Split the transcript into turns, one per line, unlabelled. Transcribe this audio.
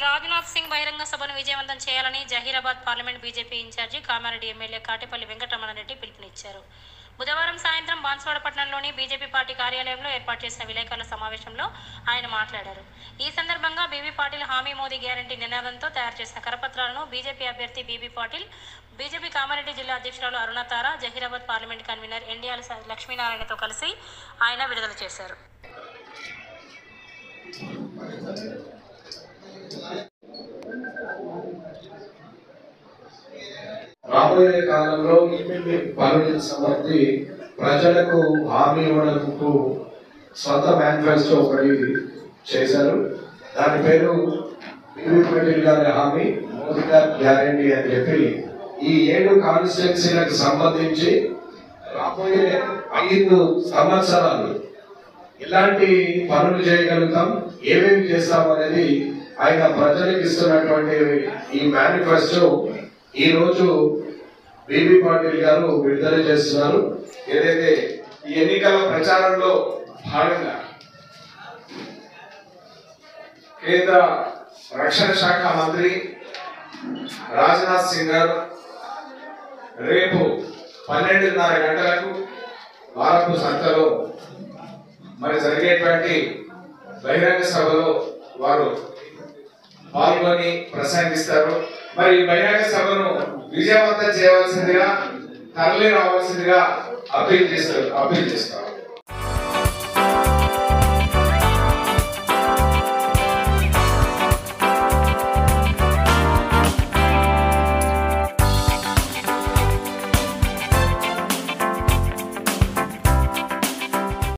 రాజ్నాథ్ సింగ్ బహిరంగ సభను విజయవంతం చేయాలని Zaheerabad parliament BJP incharge Kamareddy MLA Katepalli Venkataramana Reddy పిలుపునిచ్చారు. బుధవారం సాయంత్రం బాన్స్వాడ పట్టణంలోని బీజేపీ పార్టీ కార్యాలయంలో ఏర్పాటు చేసిన విలేకరుల సమావేశంలో ఆయన మాట్లాడారు. ఈ సందర్భంగా బీబీ పాటిల్ హామీ మోదీ గ్యారంటీ నినాదంతో తయారు చేసిన కరపత్రాలను బీజేపీ అభ్యర్థి బీబీ పాటిల్, బీజేపీ కామారెడ్డి జిల్లా అధ్యక్షురాలు అరుణతార, జహీరాబాద్ పార్లమెంట్ కన్వీనర్ ఎండియాల లక్ష్మీనారాయణతో కలిసి ఆయన విడుదల చేశారు.
రాబోయే కాలంలో పనులకు సంబంధించి ప్రజలకు హామీ ఇవ్వడానికి స్వంత మేనిఫెస్టో ఒకటి చేశారు. దాని పేరు బీబీ పాటిల్ గారి హామీ మోదీ గారి గ్యారంటీ అని చెప్పి ఈ 7 కాన్స్టిట్యున్సీలకు సంబంధించి రాబోయే 5 సంవత్సరాలు ఎలాంటి పనులు చేయగలుగుతాం, ఏమేమి చేస్తాం అనేది ఆయన ప్రజలకు ఇస్తున్నటువంటి ఈ మేనిఫెస్టో ఈ రోజు బీబీ పాటిల్ గారు విడుదల చేస్తున్నారు.
ఏదైతే ఈ ఎన్నికల ప్రచారంలో భాగంగా కేంద్ర రక్షణ శాఖ మంత్రి రాజ్నాథ్ సింగ్ గారు రేపు 12:30 గంటలకు వారపు సంతలో మరి జరిగేటువంటి బహిరంగ సభలో వారు పాల్గొని ప్రసంగిస్తారు. మరి ఈ బహిరంగ సభను విజయవంతం చేయవలసిందిగా, తరలి రావాల్సిందిగా అప్పీల్ చేస్తారు.